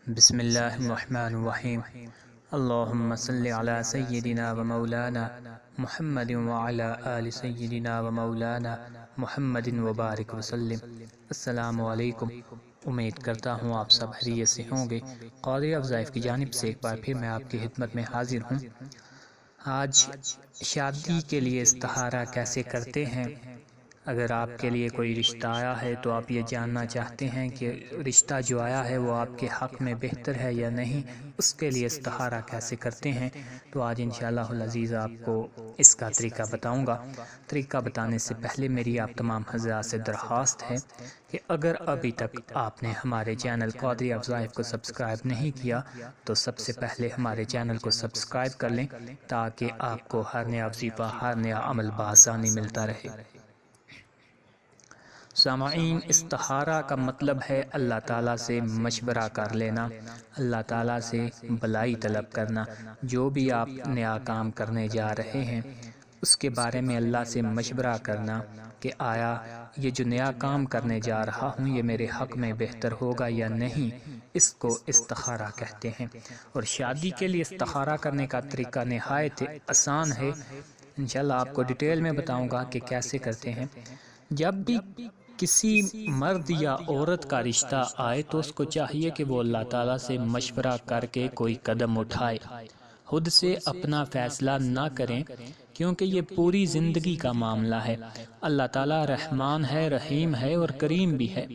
بسم اللہ الرحمن الرحیم اللہم صلی علی سیدنا و مولانا محمد وعلی آل سیدنا و مولانا محمد وبارک وسلم۔ السلام علیکم، امید کرتا ہوں آپ سب خیریت سے ہوں گے۔ قادری افزائف کی جانب سے ایک بار پھر میں آپ کی خدمت میں حاضر ہوں۔ آج شادی کے لیے استخارہ کیسے کرتے ہیں؟ اگر آپ کے لیے کوئی رشتہ آیا ہے تو آپ یہ جاننا چاہتے ہیں کہ رشتہ جو آیا ہے وہ آپ کے حق میں بہتر ہے یا نہیں، اس کے لیے استخارہ کیسے کرتے ہیں، تو آج انشاءاللہ العزیز آپ کو اس کا طریقہ بتاؤں گا۔ طریقہ بتانے سے پہلے میری آپ تمام حضرات سے درخواست ہے کہ اگر ابھی تک آپ نے ہمارے چینل قادری افزائف کو سبسکرائب نہیں کیا تو سب سے پہلے ہمارے چینل کو سبسکرائب کر لیں تاکہ آپ کو ہر نیا وظیفہ، ہر نیا عمل بآسانی ملتا رہے۔ سامعین، استخارہ کا مطلب ہے اللہ تعالیٰ سے مشورہ کر لینا، اللہ تعالیٰ سے بھلائی طلب کرنا۔ جو بھی آپ نیا کام کرنے جا رہے ہیں اس کے بارے میں اللہ سے مشورہ کرنا کہ آیا یہ جو نیا کام کرنے جا رہا ہوں یہ میرے حق میں بہتر ہوگا یا نہیں، اس کو استخارہ کہتے ہیں۔ اور شادی کے لیے استخارہ کرنے کا طریقہ نہایت آسان ہے، انشاءاللہ آپ کو ڈیٹیل میں بتاؤں گا کہ کیسے کرتے ہیں۔ جب بھی کسی مرد یا عورت کا رشتہ آئے تو اس کو چاہیے کہ وہ اللہ تعالیٰ سے مشورہ کر کے کوئی قدم اٹھائے، خود سے اپنا فیصلہ نہ کریں، کیونکہ یہ پوری زندگی کا معاملہ ہے۔ اللہ تعالیٰ رحمان ہے، رحیم ہے اور کریم بھی ہے۔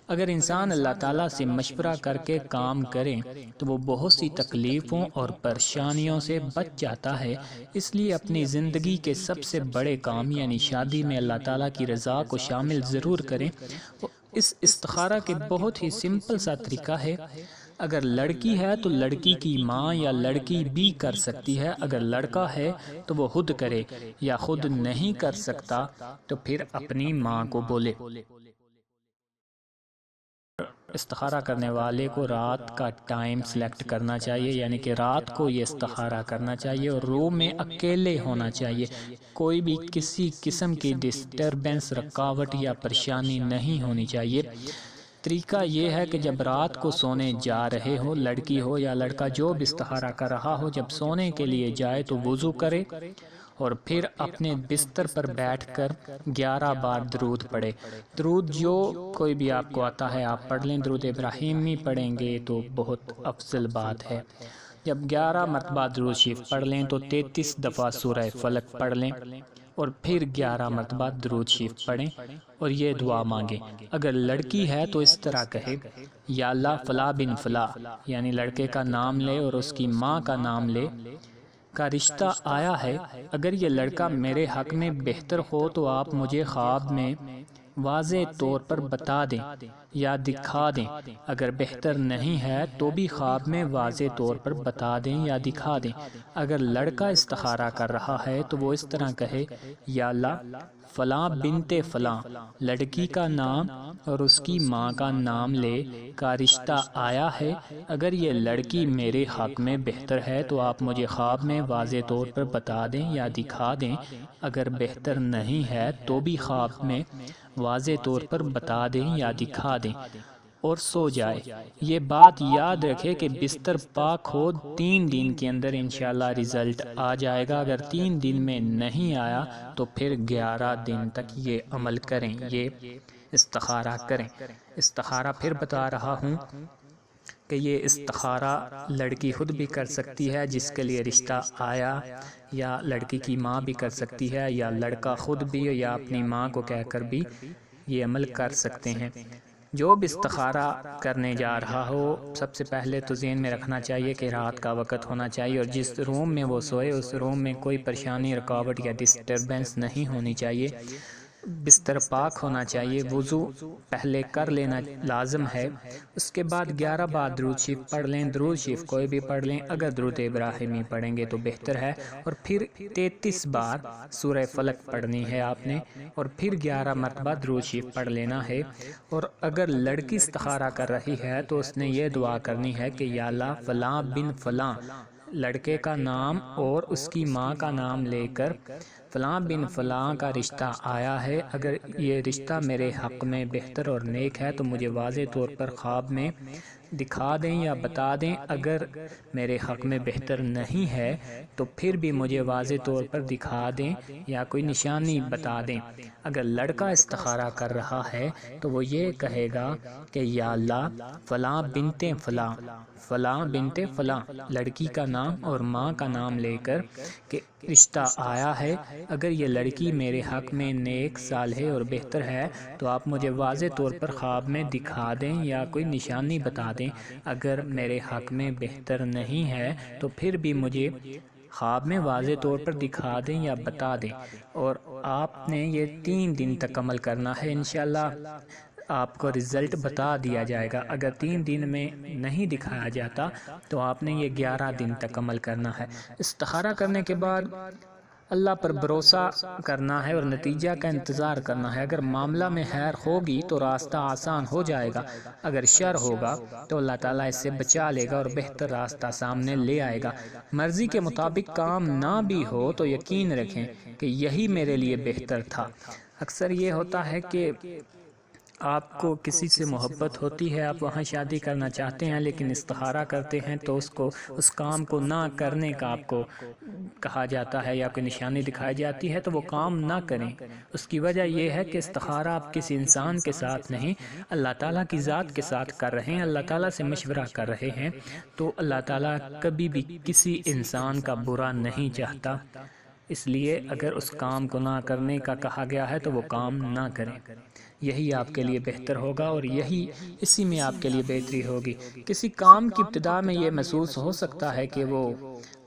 اگر انسان اللہ تعالیٰ سے مشورہ کر کے کام کرے تو وہ بہت سی تکلیفوں اور پریشانیوں سے بچ جاتا ہے۔ اس لیے اپنی زندگی کے سب سے بڑے کام یعنی شادی میں اللہ تعالیٰ کی رضا کو شامل ضرور کریں۔ اس استخارہ کے بہت ہی سمپل سا طریقہ ہے۔ اگر لڑکی ہے تو لڑکی کی ماں یا لڑکی بھی کر سکتی ہے، اگر لڑکا ہے تو وہ خود کرے، یا خود نہیں کر سکتا تو پھر اپنی ماں کو بولے۔ استخارہ کرنے والے کو رات کا ٹائم سلیکٹ کرنا چاہیے، یعنی کہ رات کو یہ استخارہ کرنا چاہیے اور روم میں اکیلے ہونا چاہیے۔ کوئی بھی کسی قسم کی ڈسٹربنس، رکاوٹ یا پریشانی نہیں ہونی چاہیے۔ طریقہ یہ ہے کہ جب رات کو سونے جا رہے ہو، لڑکی ہو یا لڑکا جو بھی استخارہ کر رہا ہو، جب سونے کے لیے جائے تو وضو کرے اور پھر اپنے بستر پر بیٹھ کر 11 بار درود پڑھے۔ درود جو کوئی بھی آپ کو آتا ہے آپ پڑھ لیں، درود ابراہیمی پڑھیں گے تو بہت افضل بات ہے۔ جب 11 مرتبہ درود شریف پڑھ لیں تو 33 دفعہ سورہ فلق پڑھ لیں اور پھر 11 مرتبہ درود شریف پڑھیں اور یہ دعا مانگیں۔ اگر لڑکی ہے تو اس طرح کہے، یا اللہ فلاں بن فلاں، یعنی لڑکے کا نام لے اور اس کی ماں کا نام لے، کا رشتہ آیا ہے، اگر یہ لڑکا میرے حق میں بہتر ہو تو آپ مجھے خواب میں واضح طور پر بتا دیں یا دکھا دیں، اگر بہتر نہیں ہے تو بھی خواب میں واضح طور پر بتا دیں یا دکھا دیں۔ اگر لڑکا استخارہ کر رہا ہے تو وہ اس طرح کہے، یا اللہ فلاں بنت فلاں، لڑکی کا نام اور اس کی ماں کا نام لے، کا رشتہ آیا ہے، اگر یہ لڑکی میرے حق میں بہتر ہے تو آپ مجھے خواب میں واضح طور پر بتا دیں یا دکھا دیں، اگر بہتر نہیں ہے تو بھی خواب میں واضح طور پر بتا دیں یا دکھا دیں، اور سو جائے۔ یہ بات یاد رکھے کہ بستر پاک ہو، 3 دن کے اندر انشاءاللہ رزلٹ آ جائے گا۔ اگر 3 دن میں نہیں آیا تو پھر 11 دن تک یہ عمل کریں، یہ استخارہ کریں۔ استخارہ پھر بتا رہا ہوں کہ یہ استخارہ لڑکی خود بھی کر سکتی ہے جس کے لیے رشتہ آیا، یا لڑکی کی ماں بھی کر سکتی ہے، یا لڑکا خود بھی یا اپنی ماں کو کہہ کر بھی یہ عمل کر سکتے ہیں۔ جو بھی استخارہ کرنے جا رہا ہو سب سے پہلے تو ذہن میں رکھنا چاہیے کہ رات کا وقت ہونا چاہیے اور جس روم میں وہ سوئے اس روم میں کوئی پریشانی، رکاوٹ یا ڈسٹربنس نہیں ہونی چاہیے۔ بستر پاک ہونا چاہیے، وضو پہلے کر لینا لازم ہے، اس کے بعد 11 بار درود شریف پڑھ لیں۔ درود شریف کوئی بھی پڑھ لیں، اگر درود ابراہیمی پڑھیں گے تو بہتر ہے، اور پھر 33 بار سورہ فلق پڑھنی ہے آپ نے، اور پھر 11 مرتبہ درود شریف پڑھ لینا ہے۔ اور اگر لڑکی استخارہ کر رہی ہے تو اس نے یہ دعا کرنی ہے کہ یا اللہ فلاں بن فلاں، لڑکے کا نام اور اس کی ماں کا نام لے کر فلاں بن فلاں کا رشتہ آیا ہے، اگر یہ رشتہ میرے حق میں بہتر اور نیک ہے تو مجھے واضح طور پر خواب میں دکھا دیں یا بتا دیں، اگر میرے حق میں بہتر نہیں ہے تو پھر بھی مجھے واضح طور پر دکھا دیں یا کوئی نشانی بتا دیں۔ اگر لڑکا استخارہ کر رہا ہے تو وہ یہ کہے گا کہ یا اللہ فلاں بنت فلاں، فلاں بنت فلاں، لڑکی کا نام اور ماں کا نام لے کر کہ رشتہ آیا ہے، اگر یہ لڑکی میرے حق میں نیک صالح اور بہتر ہے تو آپ مجھے واضح طور پر خواب میں دکھا دیں یا کوئی نشانی بتا دیں، اگر میرے حق میں بہتر نہیں ہے تو پھر بھی مجھے خواب میں واضح طور پر دکھا دیں یا بتا دیں۔ اور آپ نے یہ 3 دن تک عمل کرنا ہے، انشاءاللہ آپ کو رزلٹ بتا دیا جائے گا۔ اگر 3 دن میں نہیں دکھایا جاتا تو آپ نے یہ 11 دن تک عمل کرنا ہے۔ استخارہ کرنے کے بعد اللہ پر بھروسہ کرنا ہے اور نتیجہ کا انتظار کرنا ہے۔ اگر معاملہ میں خیر ہوگی تو راستہ آسان ہو جائے گا، اگر شر ہوگا تو اللہ تعالیٰ اس سے بچا لے گا اور بہتر راستہ سامنے لے آئے گا۔ مرضی کے مطابق کام نہ بھی ہو تو یقین رکھیں کہ یہی میرے لیے بہتر تھا۔ اکثر یہ ہوتا ہے کہ آپ کو کسی سے محبت ہوتی ہے، آپ وہاں شادی کرنا چاہتے ہیں لیکن استخارہ کرتے ہیں تو اس کام کو نہ کرنے کا آپ کو کہا جاتا ہے یا کوئی نشانی دکھائی جاتی ہے تو وہ کام نہ کریں۔ اس کی وجہ یہ ہے کہ استخارہ آپ کسی انسان کے ساتھ نہیں، اللہ تعالیٰ کی ذات کے ساتھ کر رہے ہیں، اللہ تعالیٰ سے مشورہ کر رہے ہیں، تو اللہ تعالیٰ کبھی بھی کسی انسان کا برا نہیں چاہتا، اس لیے اگر اس کام کو نہ کرنے کا کہا گیا ہے تو وہ کام نہ کریں، یہی آپ کے لیے بہتر ہوگا اور اسی میں آپ کے لیے بہتری ہوگی۔ کسی کام کی ابتدا میں یہ محسوس ہو سکتا ہے کہ وہ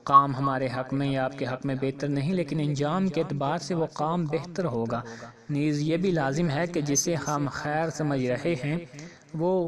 کام ہمارے حق میں یا آپ کے حق میں بہتر نہیں، لیکن انجام کے اعتبار سے وہ کام بہتر ہوگا۔ نیز یہ بھی لازم ہے کہ جسے ہم خیر سمجھ رہے ہیں وہ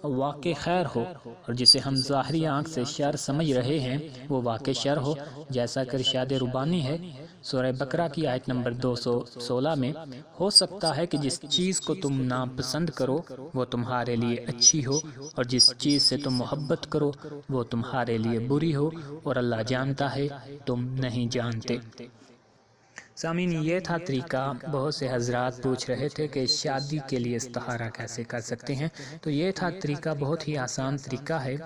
واقع خیر ہو، اور جسے ہم ظاہری آنکھ سے شر سمجھ رہے ہیں وہ واقع شر ہو، جیسا کہ ارشاد ربانی ہے سورہ بقرہ کی آیت نمبر 216 میں، ہو سکتا ہے کہ جس چیز کو تم ناپسند کرو وہ تمہارے لیے اچھی ہو، اور جس چیز سے تم محبت کرو وہ تمہارے لیے بری ہو، اور اللہ جانتا ہے تم نہیں جانتے۔ سامعین، یہ تھا طریقہ۔ بہت سے حضرات پوچھ رہے تھے کہ شادی کے لیے استخارہ کیسے کر سکتے ہیں، تو یہ تھا طریقہ، بہت ہی آسان طریقہ ہے۔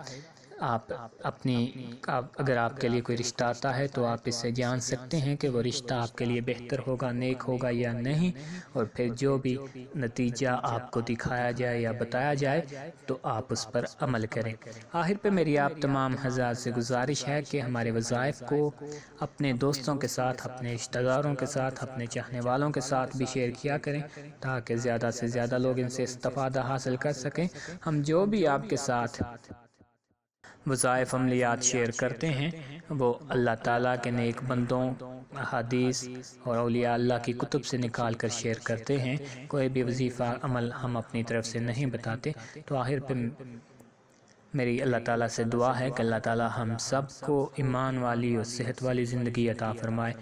اگر آپ کے لیے کوئی رشتہ آتا ہے تو آپ اس سے جان سکتے ہیں کہ وہ رشتہ آپ کے لیے بہتر ہوگا، نیک ہوگا یا نہیں، اور پھر جو بھی نتیجہ آپ کو دکھایا جائے یا بتایا جائے تو آپ اس پر عمل کریں۔ آخر پہ میری آپ تمام حضرات سے گزارش ہے کہ ہمارے وظائف کو اپنے دوستوں کے ساتھ، اپنے رشتہ داروں کے ساتھ، اپنے چاہنے والوں کے ساتھ بھی شیئر کیا کریں تاکہ زیادہ سے زیادہ لوگ ان سے استفادہ حاصل کر سکیں۔ ہم جو بھی آپ کے ساتھ وظائف عملیات شیئر کرتے ہیں وہ اللہ تعالیٰ کے نیک بندوں، احادیث اور اولیاء اللہ کی کتب سے نکال کر شیئر کرتے ہیں، کوئی بھی وظیفہ عمل ہم اپنی طرف سے نہیں بتاتے۔ تو آخر پہ میری اللہ تعالیٰ سے دعا ہے کہ اللہ تعالیٰ ہم سب کو ایمان والی اور صحت والی زندگی عطا فرمائے۔